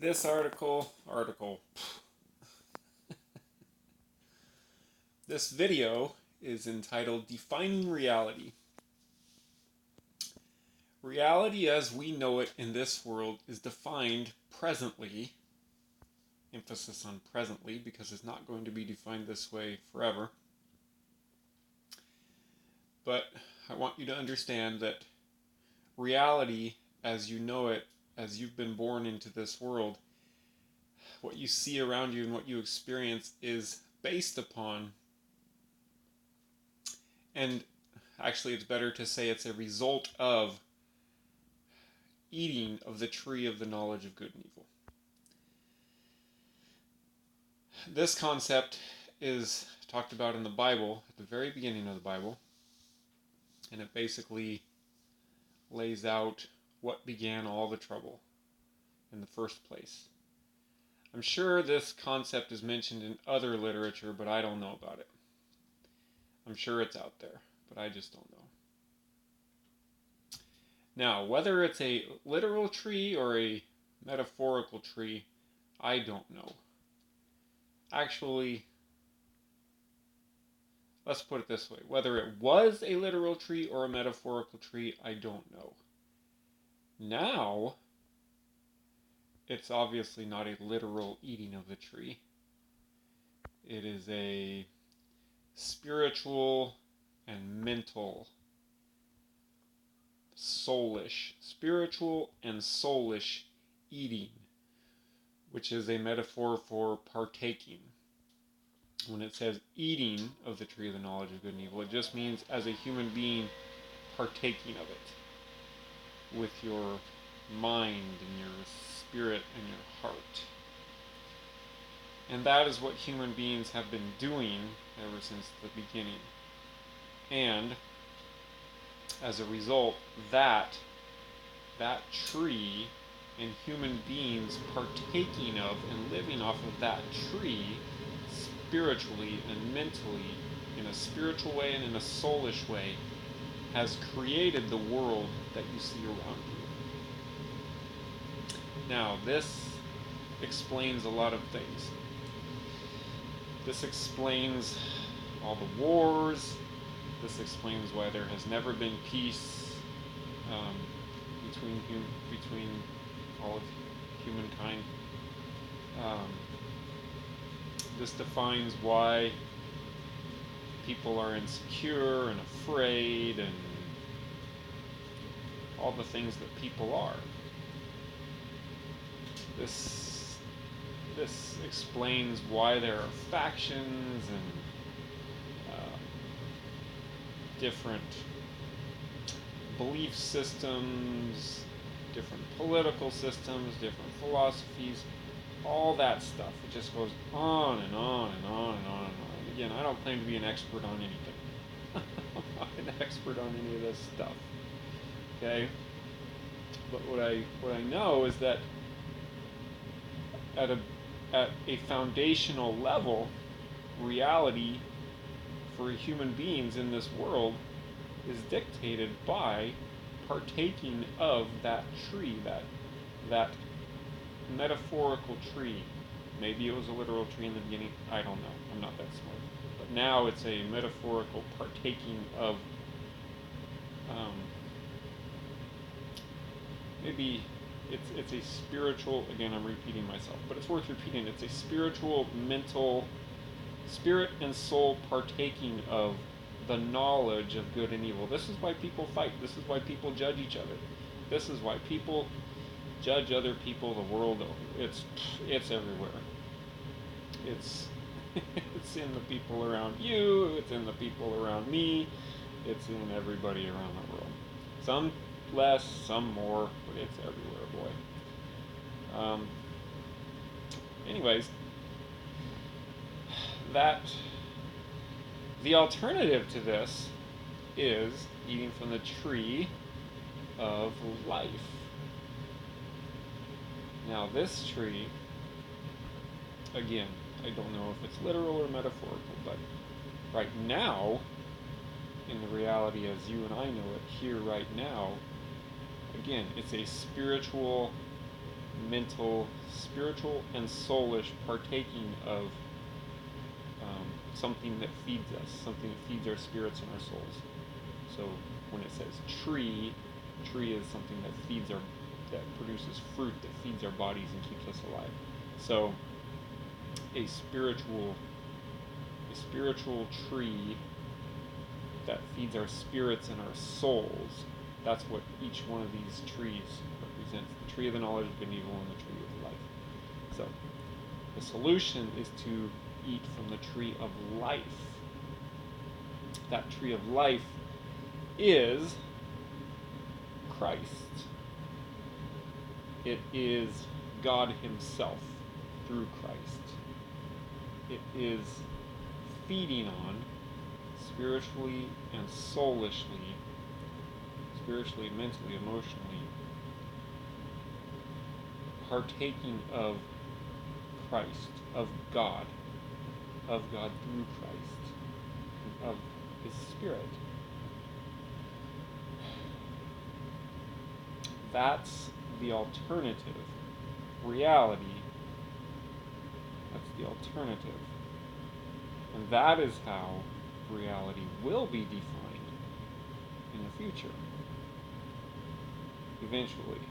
This this video is entitled Defining Reality. Reality as we know it in this world is defined presently, emphasis on presently because it's not going to be defined this way forever. But I want you to understand that reality as you know it, as you've been born into this world, what you see around you and what you experience is based upon, and actually it's better to say it's a result of eating of the tree of the knowledge of good and evil. This concept is talked about in the Bible, at the very beginning of the Bible, and it basically lays out what began all the trouble in the first place. I'm sure this concept is mentioned in other literature, but I don't know about it. I'm sure it's out there, but I just don't know. Now, whether it's a literal tree or a metaphorical tree, I don't know. Actually, let's put it this way. Whether it was a literal tree or a metaphorical tree, I don't know. Now, it's obviously not a literal eating of the tree. It is a spiritual and mental, spiritual and soulish eating, which is a metaphor for partaking. When it says eating of the tree of the knowledge of good and evil, it just means as a human being partaking of it with your mind and your spirit and your heart. And that is what human beings have been doing ever since the beginning. And as a result, that tree and human beings partaking of and living off of that tree spiritually and mentally, in a spiritual way and in a soulish way, has created the world that you see around you. Now, this explains a lot of things. This explains all the wars. This explains why there has never been peace between all of humankind. This defines why people are insecure and afraid and all the things that people are. This explains why there are factions and different belief systems, different political systems, different philosophies, all that stuff. It just goes on and on and on and on and on. And again, I don't claim to be an expert on anything. I'm not an expert on any of this stuff. Okay? But what I know is that at a foundational level, reality for human beings in this world is dictated by partaking of that tree, that metaphorical tree. Maybe it was a literal tree in the beginning, I don't know, I'm not that smart. But now it's a metaphorical partaking of, maybe it's a spiritual, again I'm repeating myself, but it's worth repeating, it's a spiritual, mental, spirit and soul partaking of the knowledge of good and evil. This is why people fight. This is why people judge each other. This is why people judge other people the world over. It's everywhere. It's it's in the people around you. It's in the people around me. It's in everybody around the world. Some less, some more, but it's everywhere, boy. Anyways, the alternative to this is eating from the tree of life. Now this tree, again, I don't know if it's literal or metaphorical, but right now, in the reality as you and I know it here right now, again, it's a spiritual mental, spiritual, and soulish partaking of something that feeds us, something that feeds our spirits and our souls. So when it says tree, tree is something that produces fruit, that feeds our bodies and keeps us alive. So a spiritual tree that feeds our spirits and our souls. That's what each one of these trees represents. The tree of the knowledge of good and evil and the tree of life. So the solution is to eat from the tree of life. That tree of life is Christ. It is God Himself through Christ. It is feeding on spiritually and soulishly, spiritually, mentally, emotionally, partaking of Christ, of God through Christ, of His Spirit. That's the alternative reality. That's the alternative. And that is how reality will be defined in the future. Eventually.